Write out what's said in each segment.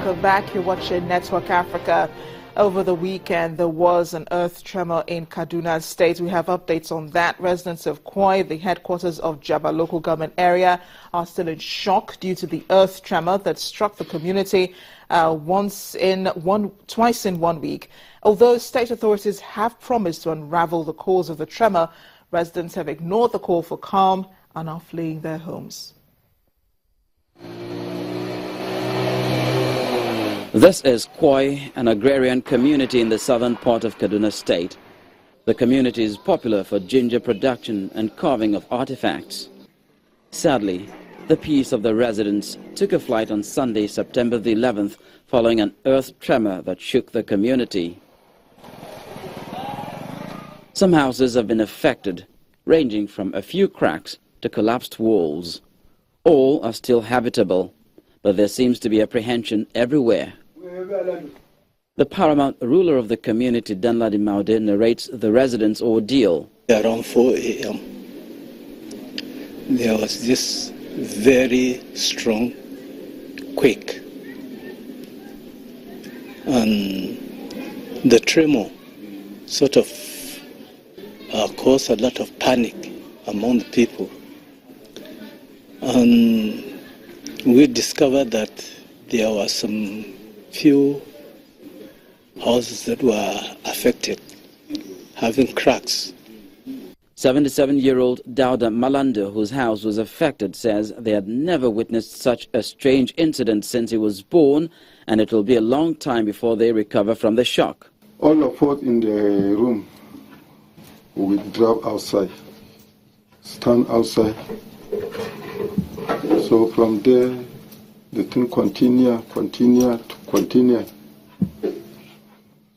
welcome back. You're watching Network Africa. Over the weekend, there was an earth tremor in Kaduna State. We have updates on that. Residents of Kwoi, the headquarters of Jaba local government area, are still in shock due to the earth tremor that struck the community twice in 1 week. Although state authorities have promised to unravel the cause of the tremor, residents have ignored the call for calm and are fleeing their homes. This is Kwoi, an agrarian community in the southern part of Kaduna State. The community is popular for ginger production and carving of artifacts. Sadly, the peace of the residents took a flight on Sunday, September the 11th, following an earth tremor that shook the community. Some houses have been affected, ranging from a few cracks to collapsed walls. All are still habitable, but there seems to be apprehension everywhere. The paramount ruler of the community, Danladi Maude, narrates the residents' ordeal. Around 4 a.m., there was this very strong quake. And the tremor sort of caused a lot of panic among the people. And we discovered that there were some few houses that were affected, having cracks. 77-year-old Dauda Malanda, whose house was affected, says they had never witnessed such a strange incident since he was born, and it will be a long time before they recover from the shock. All of us in the room, we drove outside, stand outside. So from there, the thing continue.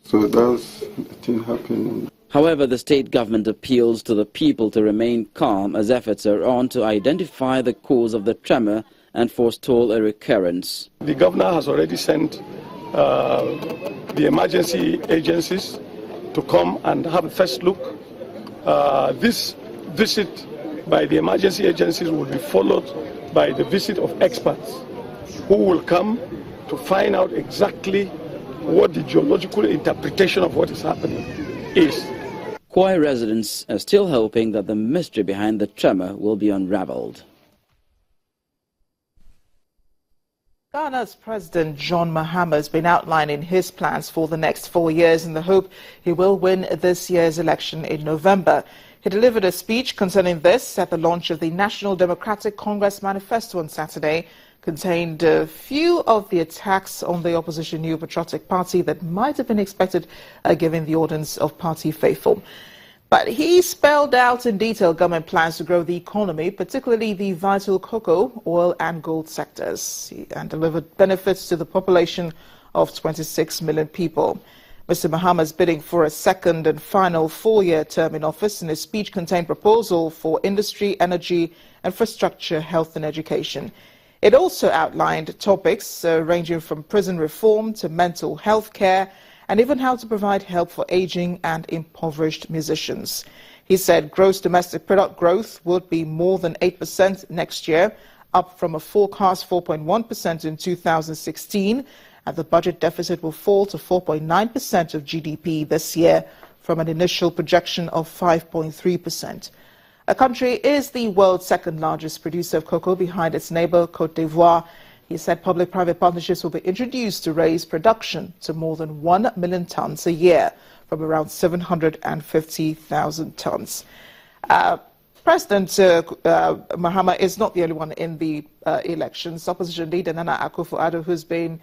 So that's the thing happening. However, the state government appeals to the people to remain calm as efforts are on to identify the cause of the tremor and forestall a recurrence. The governor has already sent the emergency agencies to come and have a first look. This visit by the emergency agencies will be followed by the visit of experts who will come to find out exactly what the geological interpretation of what is happening is. Kwoi residents are still hoping that the mystery behind the tremor will be unraveled. Ghana's President John Mahama has been outlining his plans for the next 4 years in the hope he will win this year's election in November. He delivered a speech concerning this at the launch of the National Democratic Congress Manifesto on Saturday, contained a few of the attacks on the opposition New Patriotic Party that might have been expected given the audience of party faithful. But he spelled out in detail government plans to grow the economy, particularly the vital cocoa, oil and gold sectors, and delivered benefits to the population of 26 million people. Mr. Mahama is bidding for a second and final 4-year term in office, and his speech contained proposals for industry, energy, infrastructure, health and education. It also outlined topics ranging from prison reform to mental health care and even how to provide help for aging and impoverished musicians. He said gross domestic product growth would be more than 8% next year, up from a forecast 4.1% in 2016, and the budget deficit will fall to 4.9% of GDP this year from an initial projection of 5.3%. The country is the world's second largest producer of cocoa behind its neighbor, Côte d'Ivoire. He said public-private partnerships will be introduced to raise production to more than 1 million tons a year from around 750,000 tons. President Mahama is not the only one in the elections. Opposition leader Nana Akufo-Addo, who's been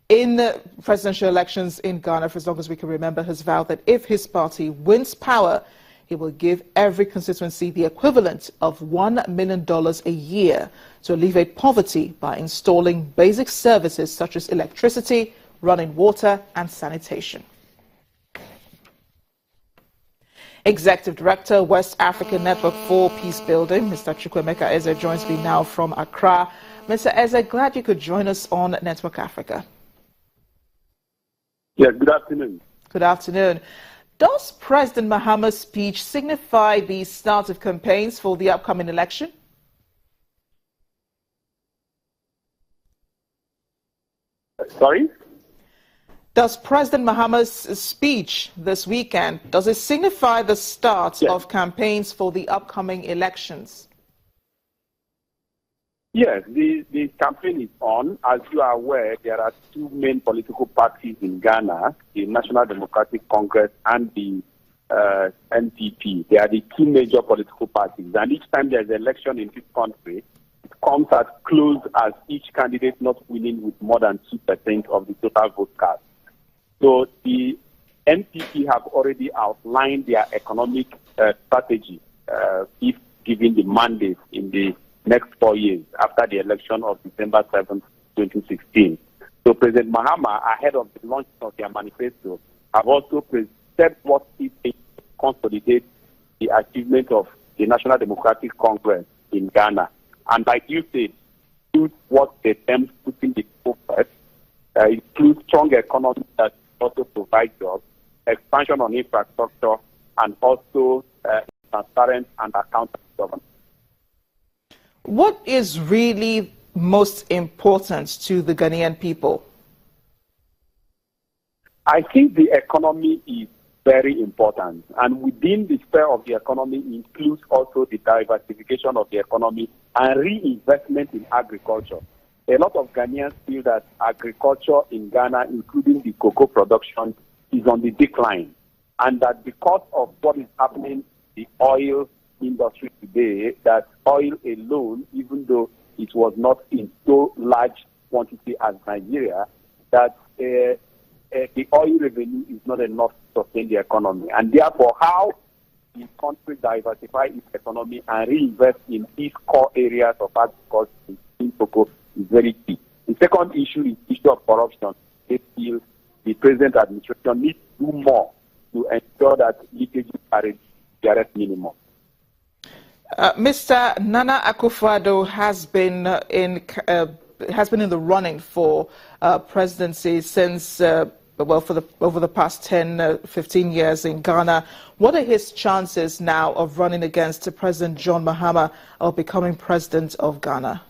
in the presidential elections in Ghana for as long as we can remember, has vowed that if his party wins power, he will give every constituency the equivalent of $1 million a year to alleviate poverty by installing basic services such as electricity, running water and sanitation. Executive Director, West African Network for Peace Building, Mr. Chukwemeka Eze, joins me now from Accra. Mr. Eze, glad you could join us on Network Africa. Yes, good afternoon. Good afternoon. Does President Mahama's speech signify the start of campaigns for the upcoming election? Sorry? Does President Mahama's speech this weekend, does it signify the start of campaigns for the upcoming elections? Yes, the campaign is on. As you are aware, there are two main political parties in Ghana, the National Democratic Congress and the NPP. They are the two major political parties. And each time there's an election in this country, it comes as close as each candidate not winning with more than 2% of the total vote cast. So the NPP have already outlined their economic strategy if given the mandate in the next 4 years after the election of December 7, 2016. So President Mahama, ahead of the launch of their manifesto, have also said what it takes to consolidate the achievement of the National Democratic Congress in Ghana. And like you said, what they term putting the focus includes strong economy that also provide jobs, expansion on infrastructure, and also transparent and accountable government. What is really most important to the Ghanaian people? I think the economy is very important, and within the sphere of the economy includes also the diversification of the economy and reinvestment in agriculture. A lot of Ghanaians feel that agriculture in Ghana, including the cocoa production, is on the decline, and that because of what is happening in the oil industry today, that oil alone, even though it was not in so large quantity as Nigeria, that the oil revenue is not enough to sustain the economy. And therefore, how the country diversify its economy and reinvest in these core areas of agriculture in cocoa is very key. The second issue is the issue of corruption. They feel the present administration needs to do more to ensure that leakages are at minimum. Mr. Nana Akufo-Addo has been in the running for presidency since over the past 10, 15 years in Ghana. What are his chances now of running against President John Mahama of becoming president of Ghana?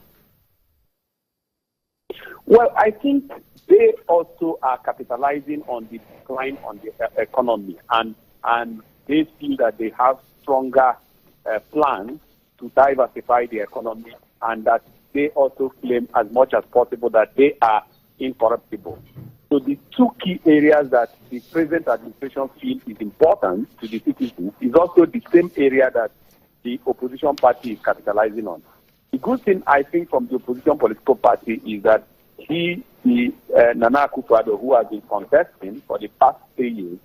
Well, I think they also are capitalizing on the decline on the economy, and they feel that they have stronger plans to diversify the economy, and that they also claim as much as possible that they are incorruptible. So the two key areas that the present administration feels is important to the citizens is also the same area that the opposition party is capitalizing on. The good thing, I think, from the opposition political party is that Nana Akufo-Addo, who has been contesting for the past 3 years,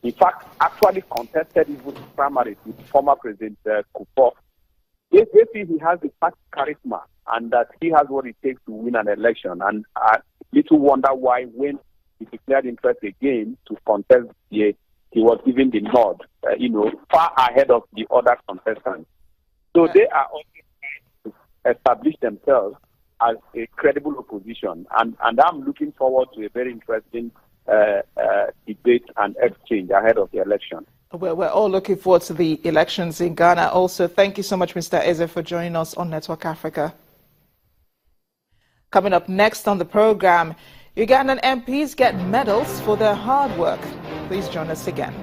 in fact, actually contested even primaries with former President Kwoi. They feel he has the party charisma and that he has what it takes to win an election. And little wonder why, when he declared interest again to contest this year, he was given the nod, far ahead of the other contestants. So they are also trying to establish themselves as a credible opposition. And I'm looking forward to a very interesting debate and exchange ahead of the election. Well, we're all looking forward to the elections in Ghana also. Thank you so much, Mr. Eze, for joining us on Network Africa. Coming up next on the program, Ugandan MPs get medals for their hard work. Please join us again.